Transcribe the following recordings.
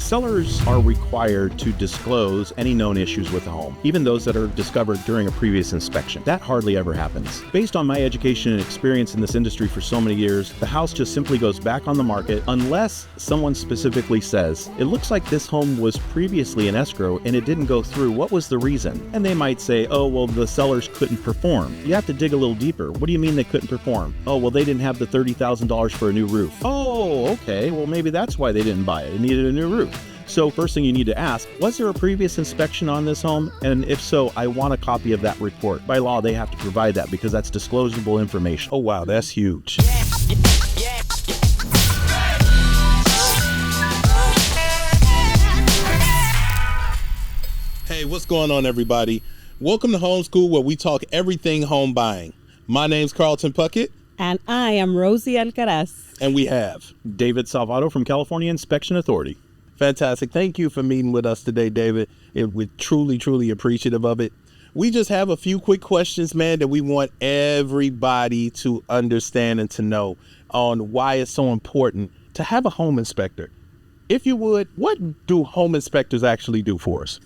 Sellers are required to disclose any known issues with the home, even those that are discovered during a previous inspection. That hardly ever happens. Based on my education and experience in this industry for so many years, the house just simply goes back on the market unless someone specifically says, it looks like this home was previously in escrow and it didn't go through. What was the reason? And they might say, oh, well, the sellers couldn't perform. You have to dig a little deeper. What do you mean they couldn't perform? Oh, well, they didn't have the $30,000 for a new roof. Oh, okay. Well, maybe that's why they didn't buy it. It needed a new roof. So first thing you need to ask, was there a previous inspection on this home? And if so, I want a copy of that report. By law, they have to provide that because that's disclosable information. Oh, wow, that's huge. Hey, what's going on, everybody? Welcome to Homeschool, where we talk everything home buying. My name's Carlton Puckett. And I am Rosie Elarz. And we have David Salvato from California Inspection Authority. Fantastic. Thank you for meeting with us today, David. We're truly appreciative of it. We just have a few quick questions, man, that we want everybody to understand and to know on why it's so important to have a home inspector. If you would, what do home inspectors actually do for us?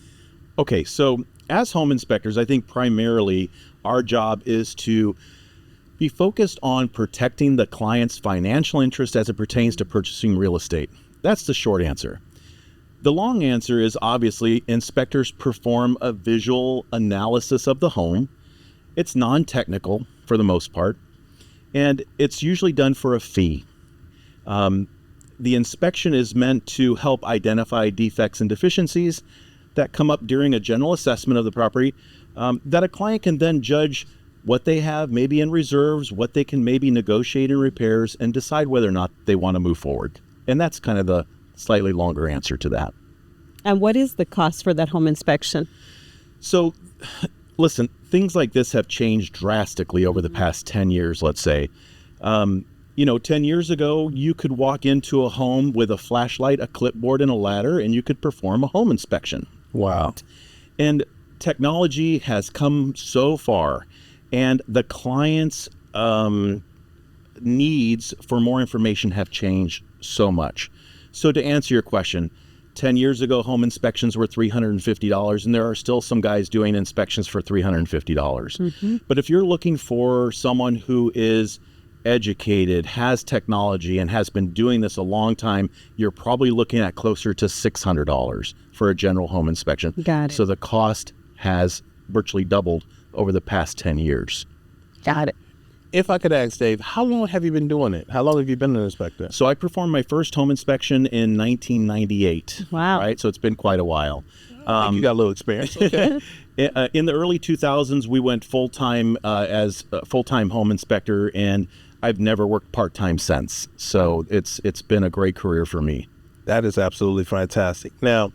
Okay, so as home inspectors, I think primarily our job is to be focused on protecting the client's financial interest as it pertains to purchasing real estate. That's the short answer. The long answer is obviously inspectors perform a visual analysis of the home. It's non-technical for the most part, and it's usually done for a fee. The inspection is meant to help identify defects and deficiencies that come up during a general assessment of the property that a client can then judge what they have maybe in reserves, what they can maybe negotiate in repairs, and decide whether or not they want to move forward. And that's kind of the slightly longer answer to that. And what is the cost for that home inspection? So, listen, things like this have changed drastically over the past 10 years, let's say. 10 years ago, you could walk into a home with a flashlight, a clipboard, and a ladder, and you could perform a home inspection. Wow. And technology has come so far, and the client's needs for more information have changed so much. So to answer your question, 10 years ago, home inspections were $350, and there are still some guys doing inspections for $350. Mm-hmm. But if you're looking for someone who is educated, has technology, and has been doing this a long time, you're probably looking at closer to $600 for a general home inspection. Got it. So the cost has virtually doubled over the past 10 years. Got it. If I could ask, Dave, how long have you been doing it? How long have you been an inspector? So I performed my first home inspection in 1998. Wow. Right? So it's been quite a while. You got a little experience. Okay. In the early 2000s, we went full-time as a full-time home inspector, and I've never worked part-time since. So it's been a great career for me. That is absolutely fantastic. Now,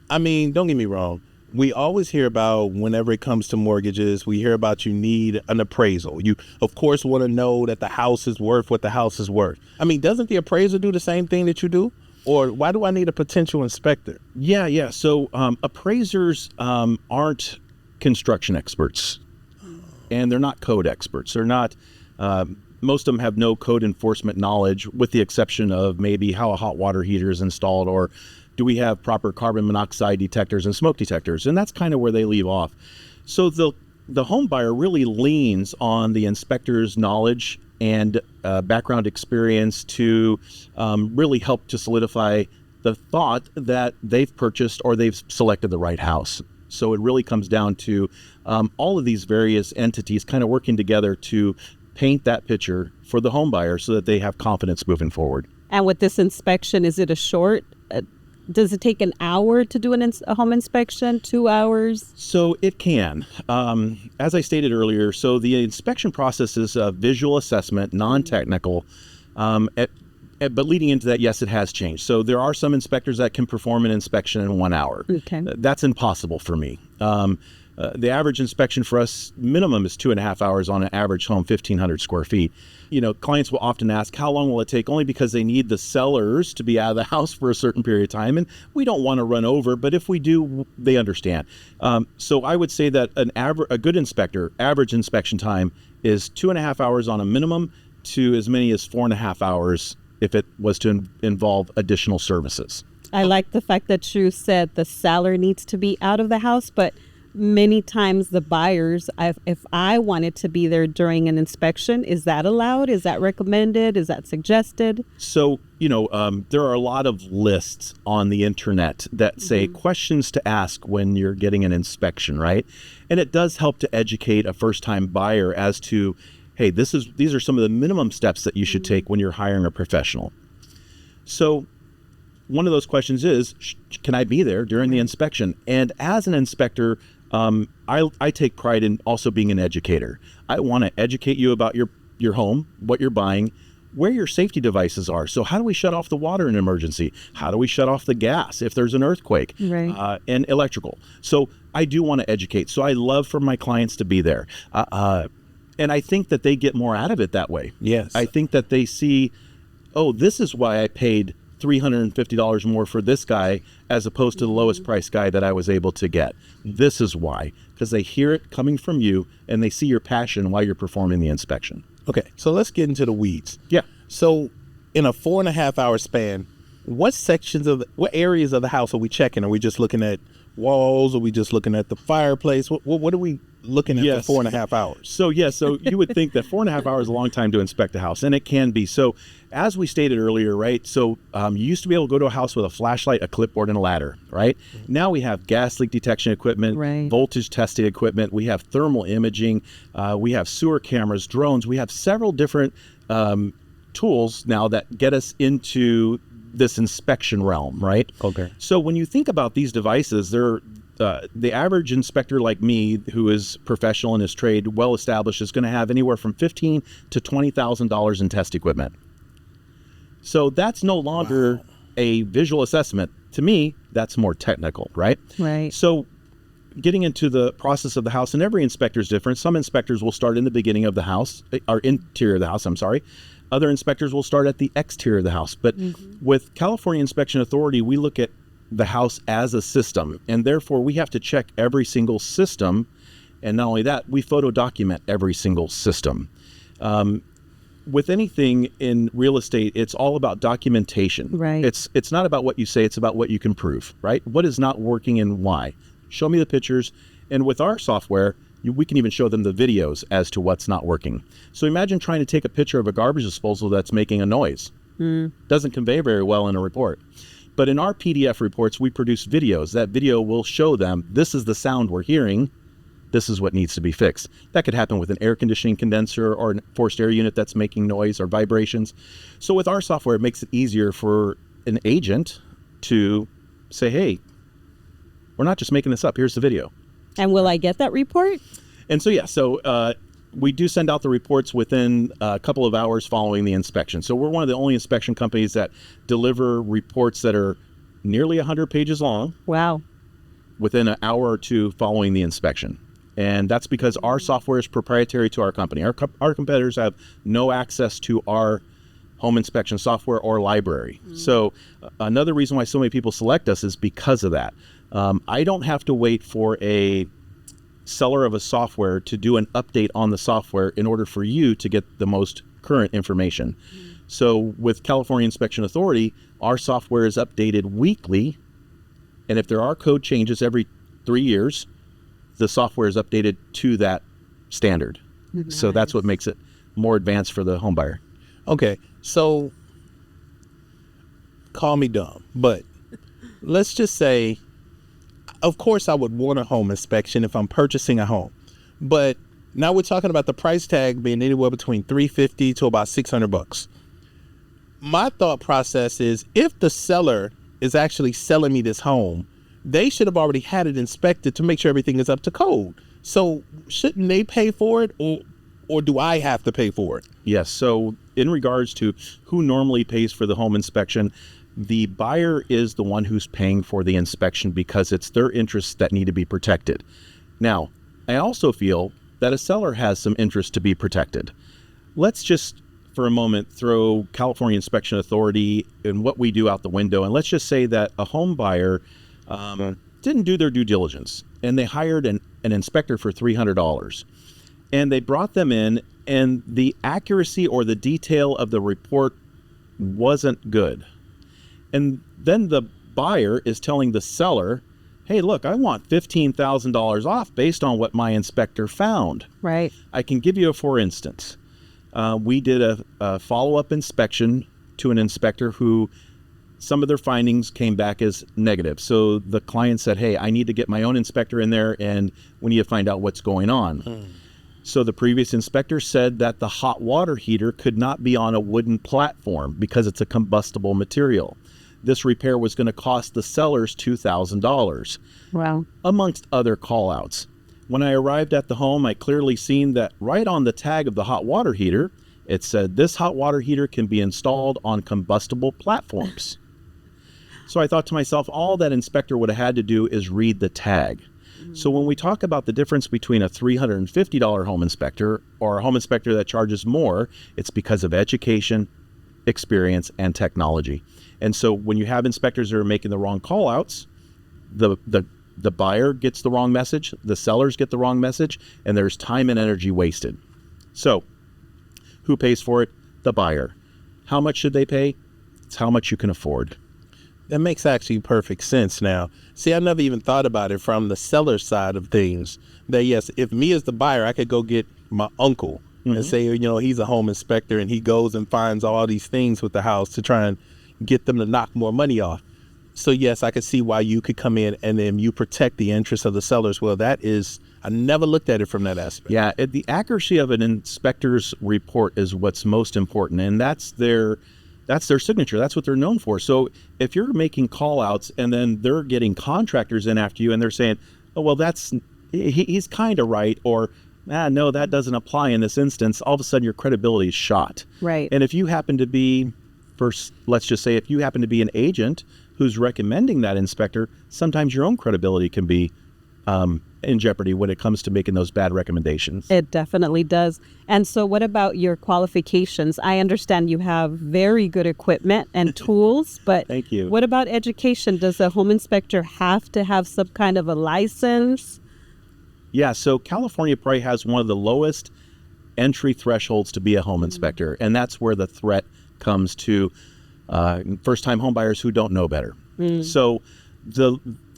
I mean, don't get me wrong. We always hear about, whenever it comes to mortgages, we hear about you need an appraisal. You, of course, want to know that the house is worth what the house is worth. I mean, doesn't the appraiser do the same thing that you do? Or why do I need a potential inspector? Yeah. So appraisers aren't construction experts, and they're not code experts. They're not. Most of them have no code enforcement knowledge, with the exception of maybe how a hot water heater is installed, or do we have proper carbon monoxide detectors and smoke detectors? And that's kind of where they leave off. So the home buyer really leans on the inspector's knowledge and background experience to really help to solidify the thought that they've purchased or they've selected the right house. So it really comes down to all of these various entities kind of working together to paint that picture for the home buyer so that they have confidence moving forward. And with this inspection, is it a short? Does it take an hour to do a home inspection, 2 hours? So it can. As I stated earlier, so the inspection process is a visual assessment, non-technical. But leading into that, yes, it has changed. So there are some inspectors that can perform an inspection in 1 hour. Okay. That's impossible for me. The average inspection for us, minimum, is 2.5 hours on an average home, 1,500 square feet. Clients will often ask, how long will it take? Only because they need the sellers to be out of the house for a certain period of time. And we don't want to run over, but if we do, they understand. So I would say that a good inspector, average inspection time is 2.5 hours on a minimum to as many as 4.5 hours if it was to involve additional services. I like the fact that you said the seller needs to be out of the house, but many times the buyers, if I wanted to be there during an inspection, is that allowed? Is that recommended? Is that suggested? So, there are a lot of lists on the internet that say questions to ask when you're getting an inspection, right? And it does help to educate a first-time buyer as to, hey, these are some of the minimum steps that you should take when you're hiring a professional. So one of those questions is, can I be there during the inspection? And as an inspector, I take pride in also being an educator. I want to educate you about your home, what you're buying, where your safety devices are. So how do we shut off the water in an emergency? How do we shut off the gas if there's an earthquake? Right. And electrical. So I do want to educate. So I love for my clients to be there. And I think that they get more out of it that way. Yes. I think that they see, oh, this is why I paid $350 more for this guy as opposed to the lowest price guy that I was able to get. This is why, because they hear it coming from you and they see your passion while you're performing the inspection. Okay, so let's get into the weeds. Yeah. So in a 4.5 hour span, what areas of the house are we checking? Are we just looking at walls? Are we just looking at the fireplace? What are we looking at for 4.5 hours? So you would think that 4.5 hours is a long time to inspect a house, and it can be. So as we stated earlier, right? So you used to be able to go to a house with a flashlight, a clipboard, and a ladder, right? Now we have gas leak detection equipment, Right. voltage testing equipment. We have thermal imaging. We have sewer cameras, drones. We have several different tools now that get us into this inspection realm, right? Okay. So when you think about these devices, they're the average inspector like me, who is professional in his trade, well established, is going to have anywhere from $15,000 to $20,000 in test equipment. So that's no longer a visual assessment. To me, that's more technical, right? Right. So getting into the process of the house, and every inspector is different. Some inspectors will start in the beginning of the house, or interior of the house, I'm sorry. Other inspectors will start at the exterior of the house. But with California Inspection Authority, we look at the house as a system, and therefore we have to check every single system. And not only that, we photo document every single system. With anything in real estate, it's all about documentation. Right. It's not about what you say, it's about what you can prove, right? What is not working and why? Show me the pictures. And with our software, we can even show them the videos as to what's not working. So imagine trying to take a picture of a garbage disposal that's making a noise. Doesn't convey very well in a report. But in our PDF reports, we produce videos. That video will show them, this is the sound we're hearing. This is what needs to be fixed. That could happen with an air conditioning condenser or a forced air unit that's making noise or vibrations. So with our software, it makes it easier for an agent to say, hey, we're not just making this up. Here's the video. And will I get that report? And so we do send out the reports within a couple of hours following the inspection. So we're one of the only inspection companies that deliver reports that are nearly 100 pages long. Wow. Within an hour or two following the inspection. And that's because our software is proprietary to our company. Our competitors have no access to our home inspection software or library. So another reason why so many people select us is because of that. I don't have to wait for a seller of a software to do an update on the software in order for you to get the most current information. So with California Inspection Authority, our software is updated weekly. And if there are code changes every 3 years, the software is updated to that standard. So that's what makes it more advanced for the home buyer. Okay, so call me dumb, but let's just say, of course I would want a home inspection if I'm purchasing a home. But now we're talking about the price tag being anywhere between $350 to about $600. My thought process is, if the seller is actually selling me this home, they should have already had it inspected to make sure everything is up to code. So shouldn't they pay for it, or do I have to pay for it? Yes. So in regards to who normally pays for the home inspection, the buyer is the one who's paying for the inspection because it's their interests that need to be protected. Now, I also feel that a seller has some interest to be protected. Let's just, for a moment, throw California Inspection Authority and what we do out the window. And let's just say that a home buyer didn't do their due diligence, and they hired an inspector for $300. And they brought them in, and the accuracy or the detail of the report wasn't good. And then the buyer is telling the seller, hey, look, I want $15,000 off based on what my inspector found. Right. I can give you a for instance. We did a follow-up inspection to an inspector who some of their findings came back as negative. So the client said, hey, I need to get my own inspector in there and we need to find out what's going on. So the previous inspector said that the hot water heater could not be on a wooden platform because it's a combustible material. This repair was going to cost the sellers $2,000. Wow. Amongst other call-outs. When I arrived at the home, I clearly seen that right on the tag of the hot water heater, it said this hot water heater can be installed on combustible platforms. So I thought to myself, all that inspector would have had to do is read the tag. So when we talk about the difference between a $350 home inspector or a home inspector that charges more, it's because of education, experience, and technology. And so when you have inspectors that are making the wrong call-outs, the buyer gets the wrong message, the sellers get the wrong message, and there's time and energy wasted. So who pays for it? The buyer. How much should they pay? It's how much you can afford. That makes actually perfect sense now. See, I never even thought about it from the seller side of things. That yes, if me as the buyer, I could go get my uncle and say, you know, he's a home inspector and he goes and finds all these things with the house to try and get them to knock more money off. So yes, I could see why you could come in and then you protect the interests of the sellers. Well, that is, I never looked at it from that aspect. Yeah, the accuracy of an inspector's report is what's most important, and that's their signature. That's what they're known for. So if you're making call outs and then they're getting contractors in after you and they're saying, oh, well, he's kind of right, or no, that doesn't apply in this instance, all of a sudden your credibility is shot. Right. And if you happen to be, let's just say, if you happen to be an agent who's recommending that inspector, sometimes your own credibility can be in jeopardy when it comes to making those bad recommendations. It definitely does. And so what about your qualifications? I understand you have very good equipment and tools, but Thank you. What about education? Does a home inspector have to have some kind of a license? Yeah, so California probably has one of the lowest entry thresholds to be a home inspector, and that's where the threat comes to first-time home buyers who don't know better. So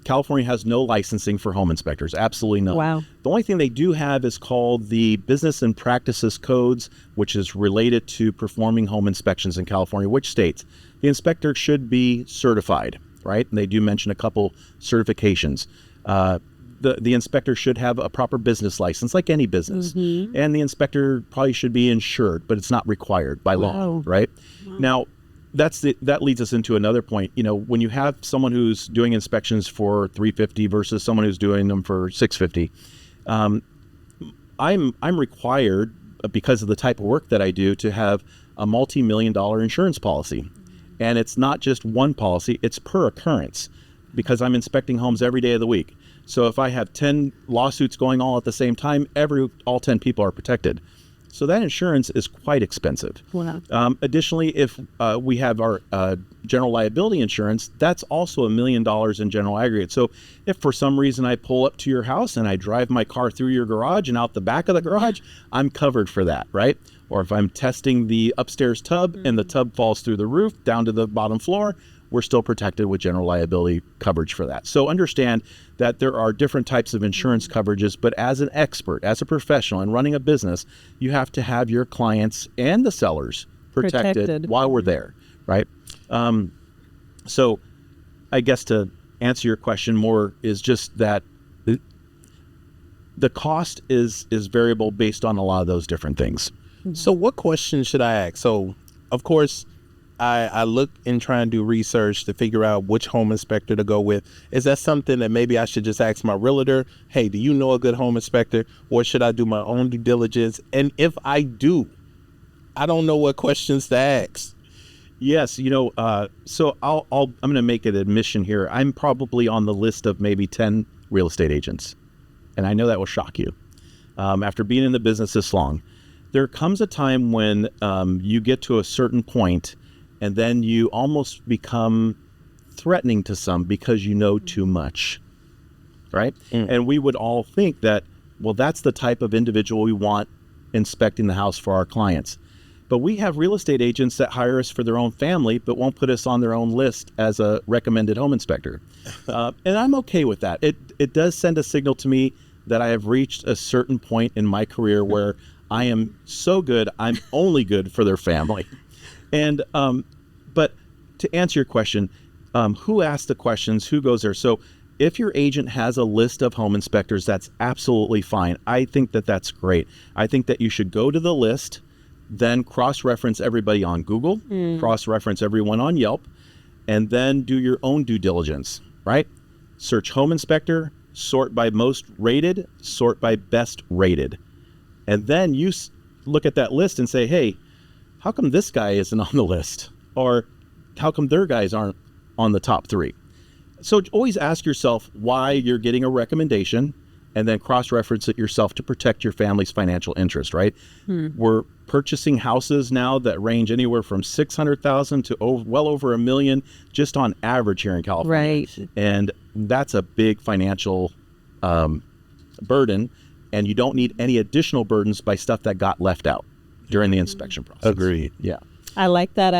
California has no licensing for home inspectors, absolutely none. Wow. The only thing they do have is called the Business and Practices Codes, which is related to performing home inspections in California, which states the inspector should be certified, right? And they do mention a couple certifications. The inspector should have a proper business license, like any business. And the inspector probably should be insured, but it's not required by law, right? Now, that leads us into another point. You know, when you have someone who's doing inspections for $350 versus someone who's doing them for $650, I'm required, because of the type of work that I do, to have a multi-million-dollar insurance policy. And it's not just one policy, it's per occurrence, because I'm inspecting homes every day of the week. So if I have 10 lawsuits going all at the same time, all 10 people are protected. So that insurance is quite expensive. Wow. Additionally, if we have our general liability insurance, that's also $1 million in general aggregate. So if for some reason I pull up to your house and I drive my car through your garage and out the back of the garage, I'm covered for that, right? Or if I'm testing the upstairs tub and the tub falls through the roof down to the bottom floor, we're still protected with general liability coverage for that. So understand that there are different types of insurance coverages, but as an expert, as a professional in running a business, you have to have your clients and the sellers protected. While we're there, right? So I guess to answer your question more is just that the cost is variable based on a lot of those different things. So what questions should I ask? So, of course, I look and try and do research to figure out which home inspector to go with. Is that something that maybe I should just ask my realtor, hey, do you know a good home inspector? Or should I do my own due diligence? And if I do, I don't know what questions to ask. Yes, so I'm going to make an admission here. I'm probably on the list of maybe 10 real estate agents. And I know that will shock you. After being in the business this long, there comes a time when you get to a certain point and then you almost become threatening to some because you know too much, right? And we would all think that, well, that's the type of individual we want inspecting the house for our clients. But we have real estate agents that hire us for their own family, but won't put us on their own list as a recommended home inspector. And I'm okay with that. It does send a signal to me that I have reached a certain point in my career where I am so good, I'm only good for their family. And but to answer your question, who asks the questions, who goes there? So if your agent has a list of home inspectors, that's absolutely fine. I think that that's great. I think that you should go to the list, then cross-reference everybody on Google, cross-reference everyone on Yelp, and then do your own due diligence, right? Search home inspector, sort by most rated, sort by best rated. And then you look at that list and say, hey, how come this guy isn't on the list? Or how come their guys aren't on the top 3? So always ask yourself why you're getting a recommendation, and then cross-reference it yourself to protect your family's financial interest, right? We're purchasing houses now that range anywhere from $600,000 to well over $1 million just on average here in California. Right. And that's a big financial burden, and you don't need any additional burdens by stuff that got left out during the inspection process. Agreed. Yeah. I like that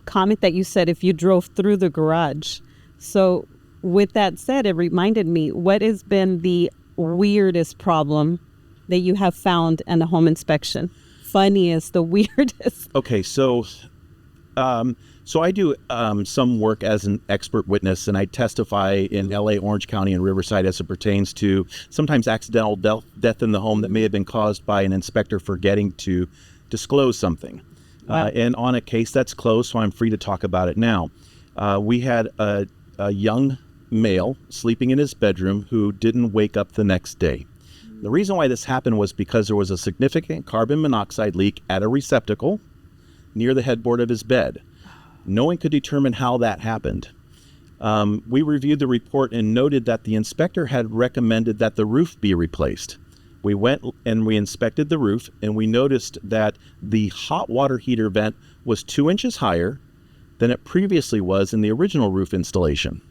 comment that you said if you drove through the garage. So with that said, it reminded me, what has been the weirdest problem that you have found in a home inspection? Funniest, the weirdest. Okay, so I do some work as an expert witness, and I testify in LA, Orange County, and Riverside as it pertains to sometimes accidental death in the home that may have been caused by an inspector forgetting to disclose something. Wow. And on a case that's closed, so I'm free to talk about it now. We had a young male sleeping in his bedroom who didn't wake up the next day. The reason why this happened was because there was a significant carbon monoxide leak at a receptacle near the headboard of his bed. No one could determine how that happened. We reviewed the report and noted that the inspector had recommended that the roof be replaced. We went and we inspected the roof, and we noticed that the hot water heater vent was 2 inches higher than it previously was in the original roof installation.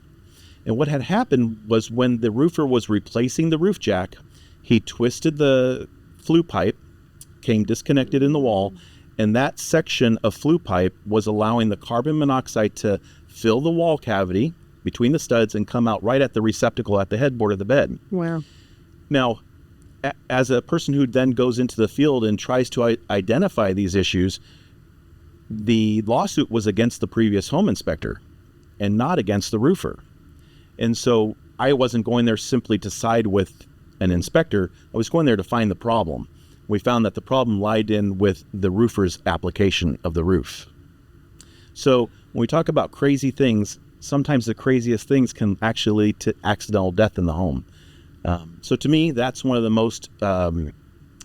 And what had happened was when the roofer was replacing the roof jack, he twisted the flue pipe, came disconnected in the wall, and that section of flue pipe was allowing the carbon monoxide to fill the wall cavity between the studs and come out right at the receptacle at the headboard of the bed. Wow. Now, as a person who then goes into the field and tries to identify these issues, the lawsuit was against the previous home inspector and not against the roofer. And so I wasn't going there simply to side with an inspector. I was going there to find the problem. We found that the problem lied in with the roofer's application of the roof. So when we talk about crazy things, sometimes the craziest things can actually lead to accidental death in the home. So to me, that's one of the most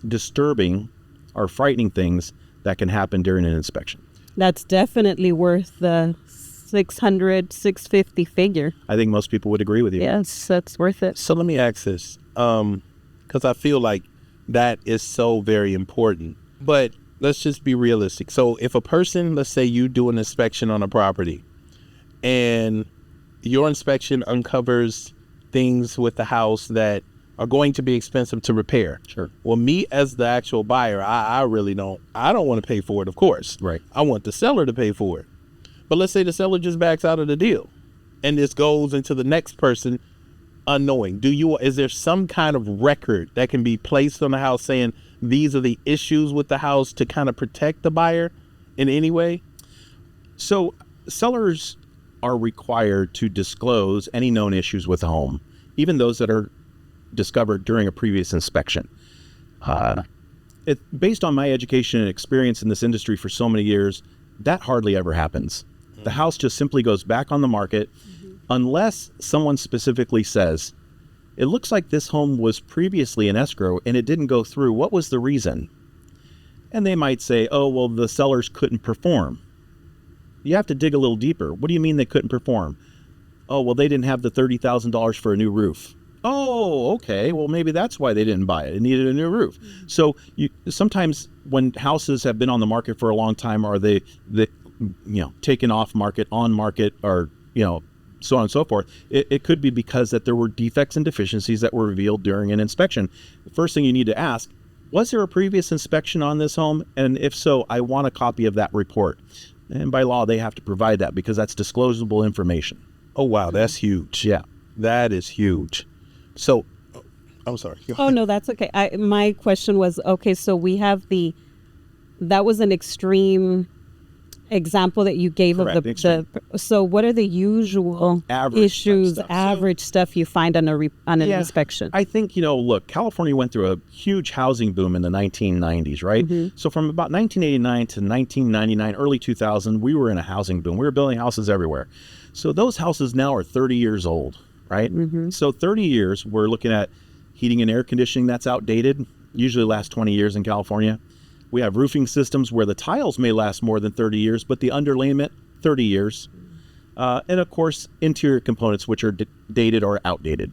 disturbing or frightening things that can happen during an inspection. That's definitely worth the $650 figure. I think most people would agree with you. Yes, that's worth it. So let me ask this, because I feel like that is so very important. But let's just be realistic. So if a person, let's say you do an inspection on a property, and your inspection uncovers things with the house that are going to be expensive to repair. Sure. Well, me as the actual buyer, I don't want to pay for it, of course. Right. I want the seller to pay for it. But let's say the seller just backs out of the deal and this goes into the next person unknowing. Is there some kind of record that can be placed on the house saying these are the issues with the house to kind of protect the buyer in any way? So sellers are required to disclose any known issues with the home, even those that are discovered during a previous inspection. Based on my education and experience in this industry for so many years, that hardly ever happens. The house just simply goes back on the market unless someone specifically says, it looks like this home was previously in escrow and it didn't go through. What was the reason? And they might say, oh, well, the sellers couldn't perform. You have to dig a little deeper. What do you mean they couldn't perform? Oh, well, they didn't have the $30,000 for a new roof. Oh, okay. Well, maybe that's why they didn't buy it. It needed a new roof. So sometimes when houses have been on the market for a long time, or they taken off market, on market, or so on and so forth, it could be because that there were defects and deficiencies that were revealed during an inspection. The first thing you need to ask, was there a previous inspection on this home? And if so, I want a copy of that report. And by law, they have to provide that because that's disclosable information. Oh, wow. That's huge. Yeah. That is huge. So, I'm sorry. Oh, no, that's okay. My question was, okay, so we have that was an extreme example that you gave Correct, of so what are the usual Average issues, stuff. average stuff you find on an Yeah, inspection? I think, look, California went through a huge housing boom in the 1990s, right? So from about 1989 to 1999, early 2000, we were in a housing boom. We were building houses everywhere. So those houses now are 30 years old, right? So 30 years, we're looking at heating and air conditioning that's outdated, usually lasts 20 years in California. We have roofing systems where the tiles may last more than 30 years, but the underlayment, 30 years. And of course, interior components, which are dated or outdated.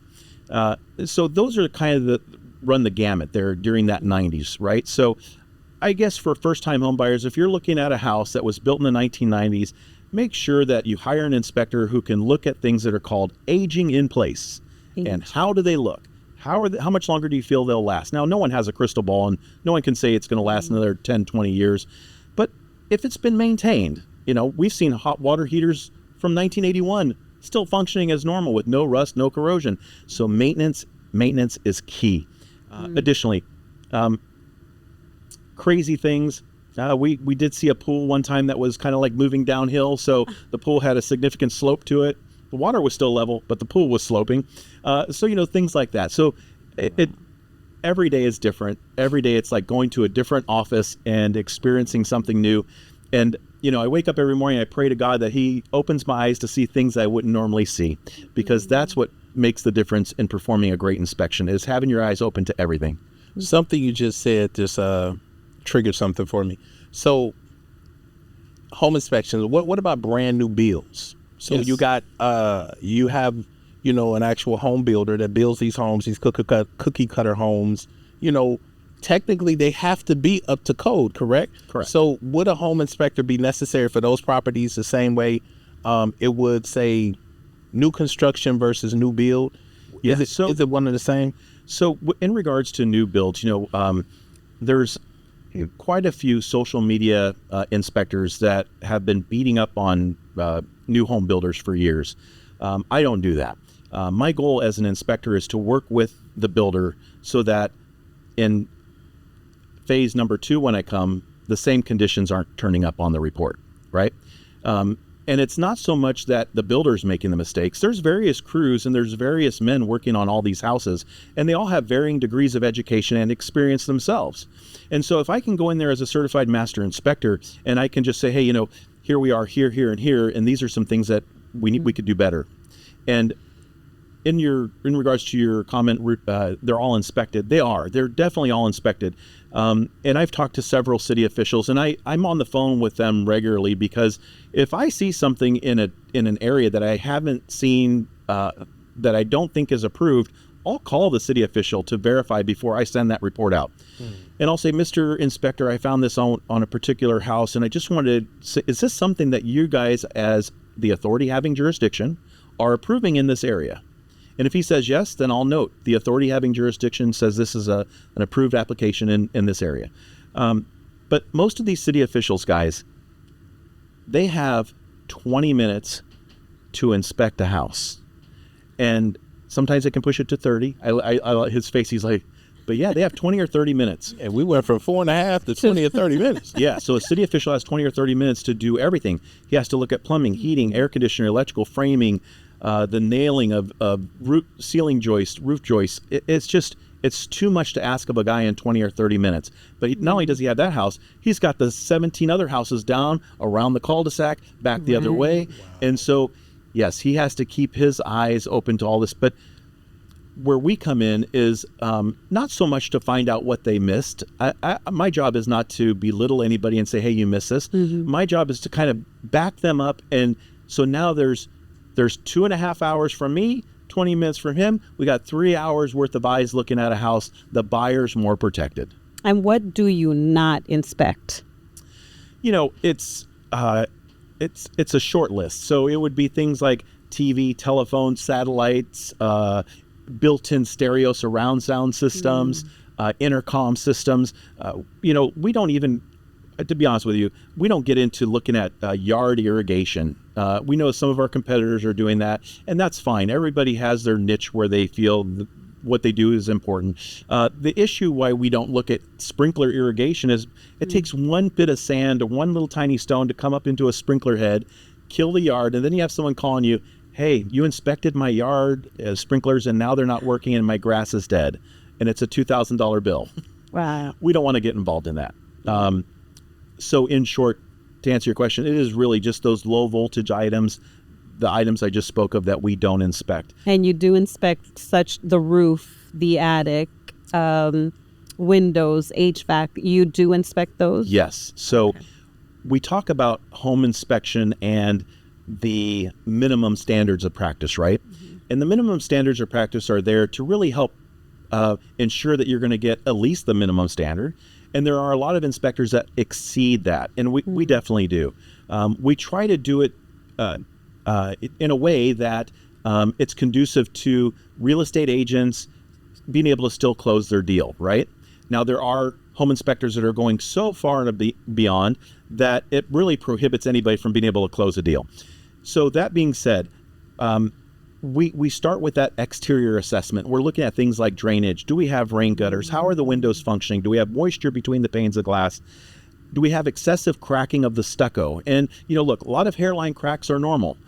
So those are kind of run the gamut there during that 90s, right? So I guess for first-time home buyers, if you're looking at a house that was built in the 1990s, make sure that you hire an inspector who can look at things that are called aging in place. And how do they look? How much longer do you feel they'll last? Now, no one has a crystal ball, and no one can say it's going to last another 10, 20 years. But if it's been maintained, we've seen hot water heaters from 1981 still functioning as normal with no rust, no corrosion. So maintenance is key. Additionally, crazy things. We did see a pool one time that was kind of like moving downhill. So the pool had a significant slope to it. The water was still level, but the pool was sloping. So, things like that. So every day is different. Every day it's like going to a different office and experiencing something new. And, I wake up every morning, I pray to God that he opens my eyes to see things I wouldn't normally see, because that's what makes the difference in performing a great inspection, is having your eyes open to everything. Something you just said just triggered something for me. So home inspections, what about brand new builds? So Yes. you have an actual home builder that builds these homes, these cookie cutter homes. Technically they have to be up to code, correct? Correct. So would a home inspector be necessary for those properties the same way it would, say, new construction versus new build? Yeah, Is it one and the same? So in regards to new builds, there's quite a few social media inspectors that have been beating up on new home builders for years. I don't do that. My goal as an inspector is to work with the builder so that in phase number 2, when I come, the same conditions aren't turning up on the report, right? And it's not so much that the builder's making the mistakes. There's various crews and there's various men working on all these houses, and they all have varying degrees of education and experience themselves. And so if I can go in there as a certified master inspector and I can just say, hey, here we are, here, and here, and these are some things that we could do better. And in regards to your comment, they're all inspected. They're definitely all inspected. And I've talked to several city officials, and I'm on the phone with them regularly, because if I see something in an area that I haven't seen, that I don't think is approved, I'll call the city official to verify before I send that report out. And I'll say, Mr. Inspector, I found this on a particular house, and I just wanted to say, is this something that you guys, as the authority having jurisdiction, are approving in this area? And if he says yes, then I'll note the authority having jurisdiction says this is an approved application in this area. But most of these city officials, guys, they have 20 minutes to inspect a house. And sometimes they can push it to 30. His face, he's like, but yeah, they have 20 or 30 minutes. And we went from 4.5 to 20 or 30 minutes. Yeah, so a city official has 20 or 30 minutes to do everything. He has to look at plumbing, heating, air conditioner, electrical, framing, the nailing of ceiling joists, roof joists. It's too much to ask of a guy in 20 or 30 minutes. But not only does he have that house, he's got the 17 other houses down around the cul-de-sac, back the other way. Wow. And so, yes, he has to keep his eyes open to all this. But where we come in is not so much to find out what they missed. My job is not to belittle anybody and say, hey, you missed this. My job is to kind of back them up. And so now there's 2.5 hours from me, 20 minutes from him. We got 3 hours worth of eyes looking at a house. The buyer's more protected. And what do you not inspect? It's a short list. So it would be things like TV, telephone, satellites, built-in stereo surround sound systems, intercom systems. We don't even, to be honest with you, we don't get into looking at yard irrigation. We know some of our competitors are doing that, and that's fine. Everybody has their niche where they feel what they do is important. The issue why we don't look at sprinkler irrigation is it takes one bit of sand or one little tiny stone to come up into a sprinkler head, kill the yard, and then you have someone calling you, hey, you inspected my yard sprinklers and now they're not working and my grass is dead. And it's a $2,000 bill. Wow. We don't want to get involved in that. So in short, to answer your question, it is really just those low voltage items, the items I just spoke of that we don't inspect. And you do inspect the roof, the attic, windows, HVAC. You do inspect those? Yes. So we talk about home inspection and the minimum standards of practice, right? Mm-hmm. And the minimum standards of practice are there to really help ensure that you're going to get at least the minimum standard. And there are a lot of inspectors that exceed that, and we definitely do. We try to do it in a way that it's conducive to real estate agents being able to still close their deal, right? Now, there are home inspectors that are going so far and beyond that it really prohibits anybody from being able to close a deal. So that being said, we start with that exterior assessment. We're looking at things like drainage. Do we have rain gutters? How are the windows functioning? Do we have moisture between the panes of glass? Do we have excessive cracking of the stucco? And, look, a lot of hairline cracks are normal,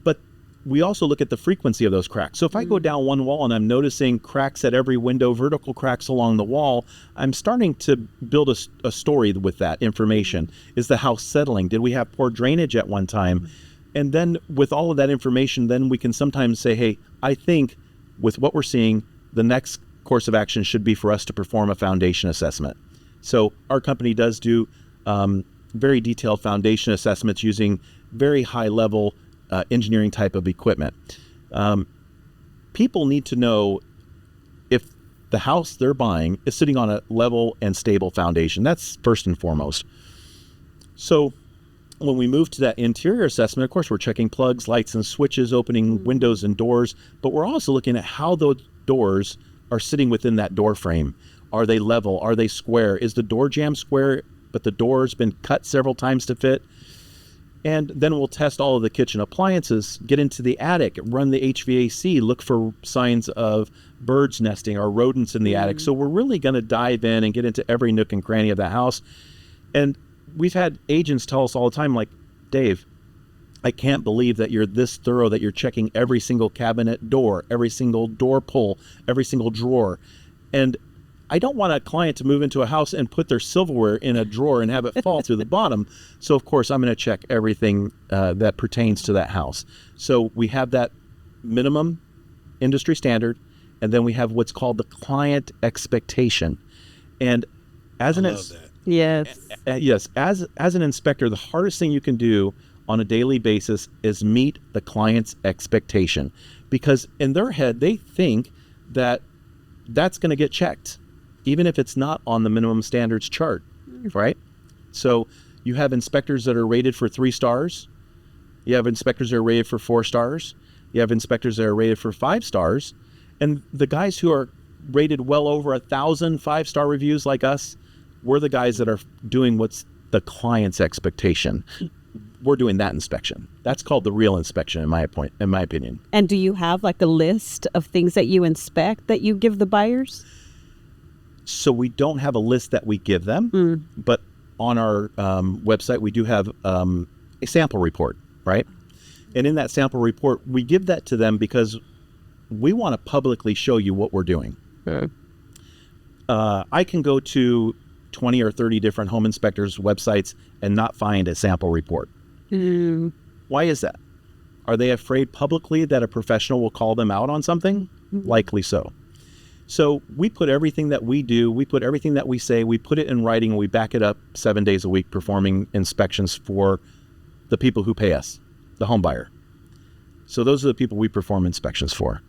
but we also look at the frequency of those cracks. So if I go down one wall and I'm noticing cracks at every window, vertical cracks along the wall, I'm starting to build a story with that information. Is the house settling? Did we have poor drainage at one time? And then with all of that information, then we can sometimes say, hey, I think with what we're seeing, the next course of action should be for us to perform a foundation assessment. So our company does do very detailed foundation assessments using very high level engineering type of equipment. People need to know if the house they're buying is sitting on a level and stable foundation. That's first and foremost. So when we move to that interior assessment, of course, we're checking plugs, lights, and switches, opening windows and doors, but we're also looking at how those doors are sitting within that door frame. Are they level? Are they square? Is the door jamb square, but the door's been cut several times to fit? And then we'll test all of the kitchen appliances, get into the attic, run the HVAC, look for signs of birds nesting or rodents in the attic. So we're really going to dive in and get into every nook and cranny of the house. And we've had agents tell us all the time, like, Dave, I can't believe that you're this thorough, that you're checking every single cabinet door, every single door pull, every single drawer. And I don't want a client to move into a house and put their silverware in a drawer and have it fall through the bottom. So, of course, I'm going to check everything that pertains to that house. So we have that minimum industry standard, and then we have what's called the client expectation. And as Yes. Yes, as an inspector, the hardest thing you can do on a daily basis is meet the client's expectation, because in their head they think that that's going to get checked, even if it's not on the minimum standards chart, right? So you have inspectors that are rated for 3 stars, you have inspectors that are rated for 4 stars, you have inspectors that are rated for 5 stars, and the guys who are rated well over 1,000 5-star reviews like us, we're the guys that are doing what's the client's expectation. We're doing that inspection. That's called the real inspection, in my opinion. And do you have like a list of things that you inspect that you give the buyers? So we don't have a list that we give them, but on our website we do have a sample report, right? And in that sample report, we give that to them because we want to publicly show you what we're doing. Okay. I can go to 20 or 30 different home inspectors' websites and not find a sample report. Why is that? Are they afraid publicly that a professional will call them out on something? Likely so. So we put everything that we do, we put everything that we say, we put it in writing, and we back it up 7 days a week performing inspections for the people who pay us, the home buyer. So those are the people we perform inspections for.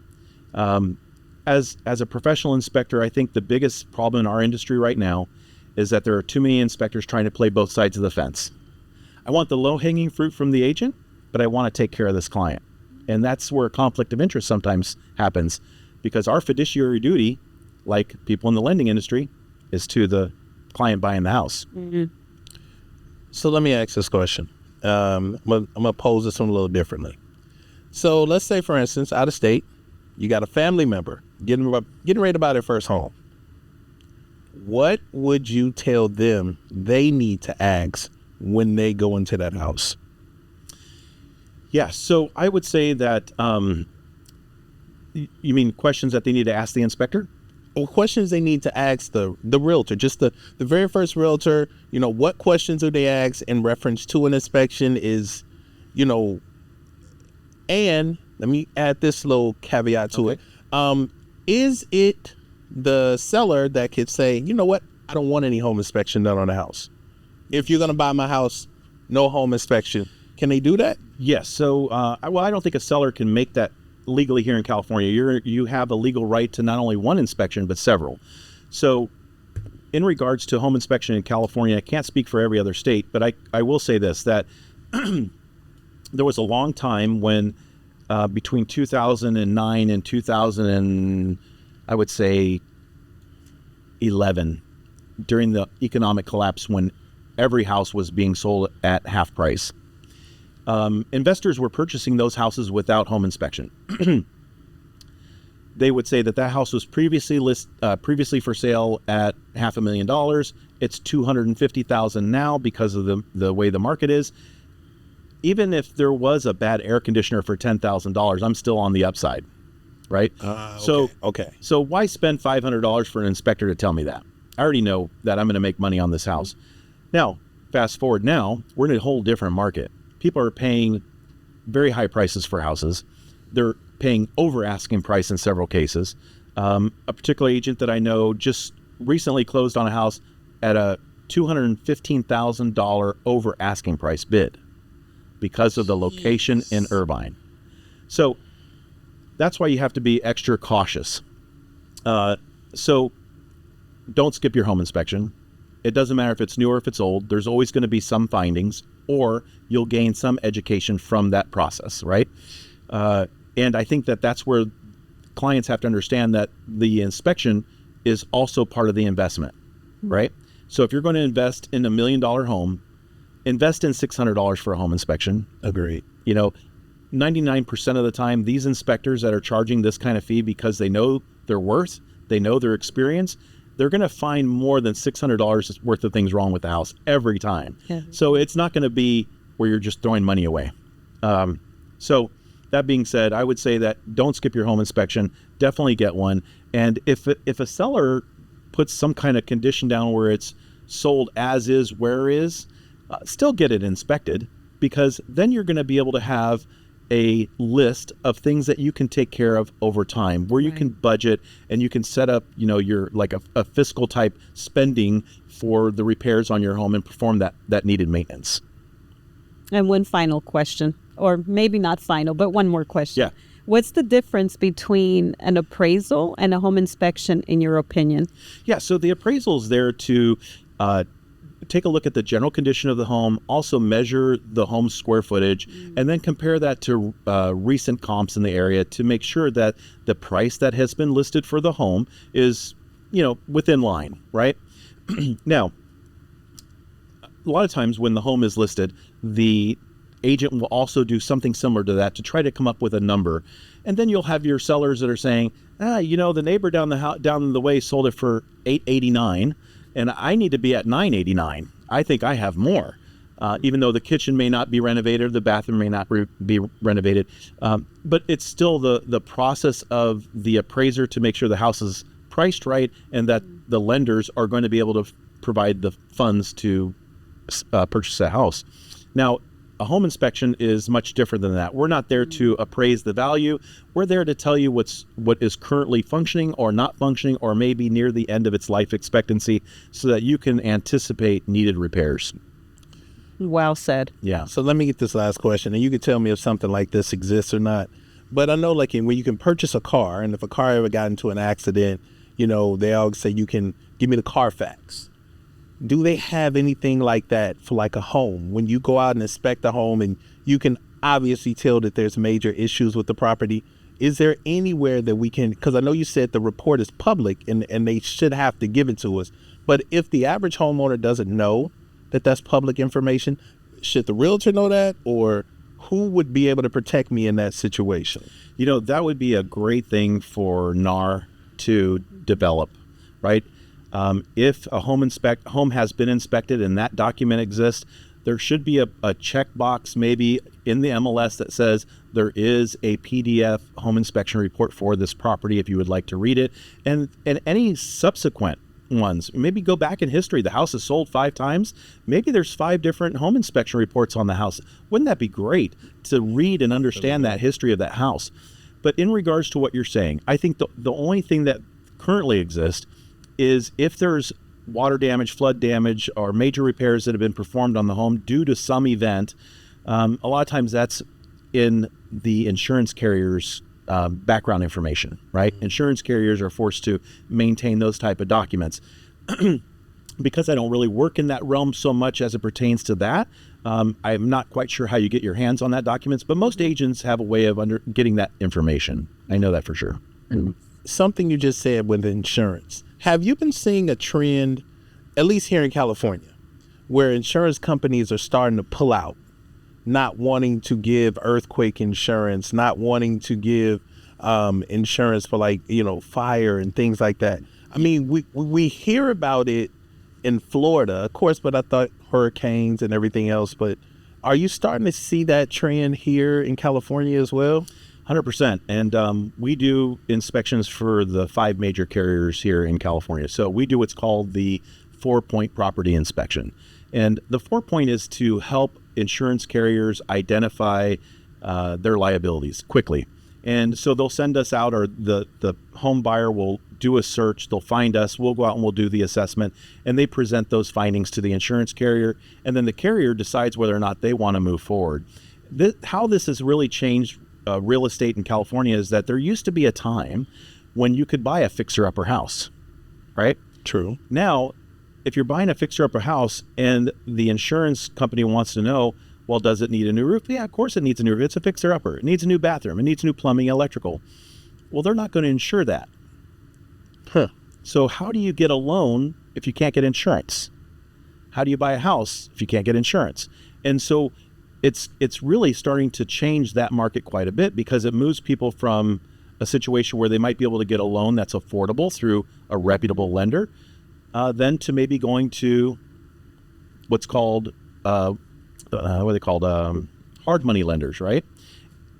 As a professional inspector, I think the biggest problem in our industry right now is that there are too many inspectors trying to play both sides of the fence. I want the low-hanging fruit from the agent, but I want to take care of this client. And that's where a conflict of interest sometimes happens, because our fiduciary duty like people in the lending industry, is to the client buying the house. So let me ask this question. I'm gonna pose this one a little differently. So let's say, for instance, out of state, you got a family member getting ready to buy their first home. What would you tell them they need to ask when they go into that house? Yeah, so I would say that, you mean questions that they need to ask the inspector? Or questions they need to ask the realtor, just the very first realtor. What questions do they ask in reference to an inspection is, and let me add this little caveat to it. Is it the seller that could say, you know what, I don't want any home inspection done on the house? If you're going to buy my house, no home inspection. Can they do that? Yes. So, I don't think a seller can make that legally here in California. You have a legal right to not only one inspection, but several. So in regards to home inspection in California, I can't speak for every other state, but I will say this, that there was a long time when between 2009 and 2011, during the economic collapse when every house was being sold at half price, investors were purchasing those houses without home inspection. They would say that house was previously for sale at $500,000. It's $250,000 now because of the way the market is. Even if there was a bad air conditioner for $10,000, I'm still on the upside, right? Okay. So why spend $500 for an inspector to tell me that? I already know that I'm going to make money on this house. Now, fast forward now, we're in a whole different market. People are paying very high prices for houses. They're paying over asking price in several cases. A particular agent that I know just recently closed on a house at a $215,000 over asking price bid because of the location in Irvine. So that's why you have to be extra cautious. So don't skip your home inspection. It doesn't matter if it's new or if it's old. There's always going to be some findings, or you'll gain some education from that process, right? And I think that that's where clients have to understand that the inspection is also part of the investment, right? So if you're going to invest in $1 million home, invest in $600 for a home inspection. Agreed. 99% of the time, these inspectors that are charging this kind of fee because they know their worth, they know their experience, they're going to find more than $600 worth of things wrong with the house every time. Yeah. So it's not going to be where you're just throwing money away. So that being said, I would say that don't skip your home inspection. Definitely get one. And if a seller puts some kind of condition down where it's sold as is, where is, still get it inspected, because then you're going to be able to have a list of things that you can take care of over time, where you can budget and you can set up, your like a fiscal type spending for the repairs on your home and perform that needed maintenance. And one final question, or maybe not final, but one more question. Yeah. What's the difference between an appraisal and a home inspection, in your opinion? Yeah, so the appraisal is there to take a look at the general condition of the home, also measure the home's square footage, and then compare that to recent comps in the area to make sure that the price that has been listed for the home is, within line, right? Now, a lot of times when the home is listed, the agent will also do something similar to that to try to come up with a number. And then you'll have your sellers that are saying, the neighbor down the way sold it for $889. And I need to be at $989. I think I have more, even though the kitchen may not be renovated, or the bathroom may not be renovated. But it's still the process of the appraiser to make sure the house is priced right and that the lenders are going to be able to provide the funds to purchase a house. Now, a home inspection is much different than that. We're not there to appraise the value. We're there to tell you what is currently functioning or not functioning, or maybe near the end of its life expectancy, so that you can anticipate needed repairs. Well said. Yeah. So let me get this last question, and you can tell me if something like this exists or not. But I know, like, when you can purchase a car, and if a car ever got into an accident, they always say you can give me the Carfax. Do they have anything like that for like a home? When you go out and inspect the home and you can obviously tell that there's major issues with the property, Is there anywhere that we can, because I know you said the report is public and they should have to give it to us, but if the average homeowner doesn't know that that's public information, should the realtor know that, or who would be able to protect me in that situation? You know, that would be a great thing for NAR to develop, right? If a home has been inspected and that document exists, there should be a checkbox maybe in the MLS that says there is a PDF home inspection report for this property if you would like to read it. And any subsequent ones, maybe go back in history. The house is sold 5 times. Maybe there's 5 different home inspection reports on the house. Wouldn't that be great to read and understand that history of that house? But in regards to what you're saying, I think the only thing that currently exists is if there's water damage, flood damage, or major repairs that have been performed on the home due to some event, a lot of times that's in the insurance carrier's background information, right? Insurance carriers are forced to maintain those type of documents. Because I don't really work in that realm so much as it pertains to that, I'm not quite sure how you get your hands on that documents, but most agents have a way of getting that information. I know that for sure. Something you just said with insurance. Have you been seeing a trend, at least here in California, where insurance companies are starting to pull out, not wanting to give earthquake insurance, not wanting to give insurance for, like, fire and things like that? I mean, we hear about it in Florida, of course, but I thought hurricanes and everything else. But are you starting to see that trend here in California as well? 100%. And we do inspections for the 5 major carriers here in California. So we do what's called the 4-point property inspection. And the 4-point is to help insurance carriers identify their liabilities quickly. And so they'll send us out, or the home buyer will do a search. They'll find us. We'll go out and we'll do the assessment. And they present those findings to the insurance carrier. And then the carrier decides whether or not they want to move forward. How this has really changed real estate in California is that there used to be a time when you could buy a fixer-upper house, right? True. Now, if you're buying a fixer-upper house and the insurance company wants to know, well, does it need a new roof? Yeah, of course it needs a new roof. It's a fixer-upper. It needs a new bathroom. It needs new plumbing, electrical. Well, they're not going to insure that. So how do you get a loan if you can't get insurance? How do you buy a house if you can't get insurance? And so it's really starting to change that market quite a bit, because it moves people from a situation where they might be able to get a loan that's affordable through a reputable lender, then to maybe going to what's called what are they called, hard money lenders, right?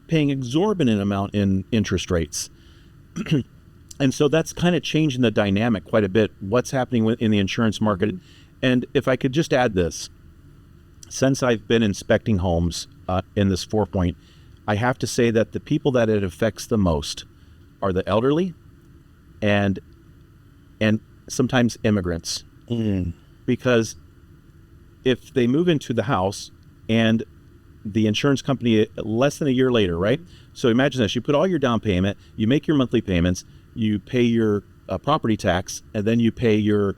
Paying exorbitant amount in interest rates. And so that's kind of changing the dynamic quite a bit, what's happening in the insurance market. And if I could just add this, since I've been inspecting homes in this 4-point, I have to say that the people that it affects the most are the elderly and sometimes immigrants. Because if they move into the house and the insurance company less than a year later, right? So imagine this, you put all your down payment, you make your monthly payments, you pay your property tax, and then you pay your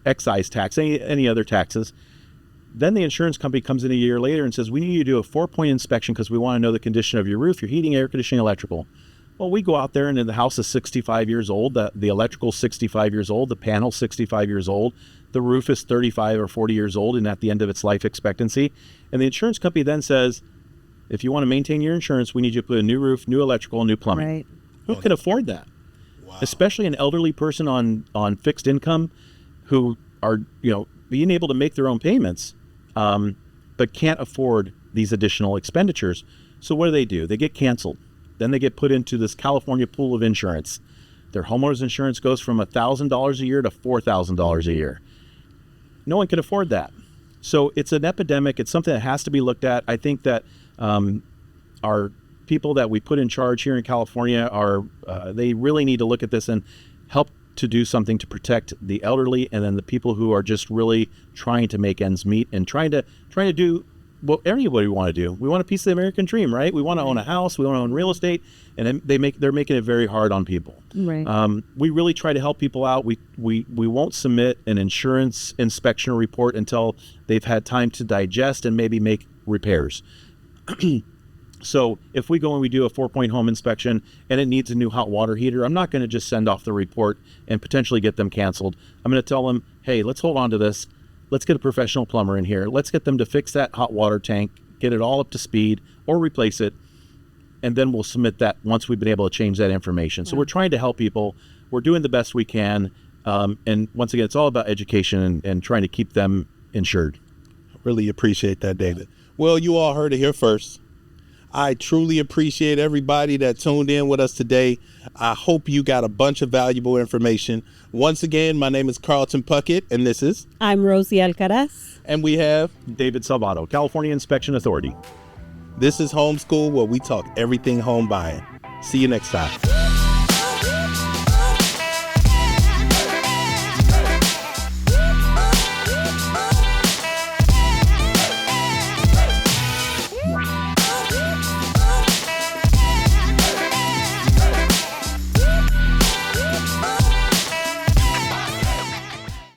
excise tax, any other taxes. Then the insurance company comes in a year later and says, we need you to do a 4-point inspection because we want to know the condition of your roof, your heating, air conditioning, electrical. Well, we go out there and the house is 65 years old, the electrical's 65 years old, the panel's 65 years old, the roof is 35 or 40 years old and at the end of its life expectancy. And the insurance company then says, if you want to maintain your insurance, we need you to put a new roof, new electrical, new plumbing. Right. Who can afford that? Wow. Especially an elderly person on fixed income who are, being able to make their own payments, but can't afford these additional expenditures. So what do? They get canceled. Then they get put into this California pool of insurance. Their homeowner's insurance goes from $1,000 a year to $4,000 a year. No one can afford that. So it's an epidemic. It's something that has to be looked at. I think that our people that we put in charge here in California they really need to look at this and help to do something to protect the elderly and then the people who are just really trying to make ends meet and trying to do what everybody want to do. We want a piece of the American dream, right? We want to own a house, we want to own real estate, and they're making it very hard on people. Right. We really try to help people out. We won't submit an insurance inspection report until they've had time to digest and maybe make repairs. So if we go and we do a 4-point home inspection and it needs a new hot water heater, I'm not going to just send off the report and potentially get them canceled. I'm going to tell them, hey, let's hold on to this. Let's get a professional plumber in here. Let's get them to fix that hot water tank, get it all up to speed, or replace it. And then we'll submit that once we've been able to change that information. So we're trying to help people. We're doing the best we can. And once again, it's all about education and trying to keep them insured. Really appreciate that, David. Well, you all heard it here first. I truly appreciate everybody that tuned in with us today. I hope you got a bunch of valuable information. Once again, my name is Carlton Puckett, and this is... I'm Rosie Alcaraz. And we have... David Salvato, California Inspection Authority. This is Homeschool, where we talk everything home buying. See you next time.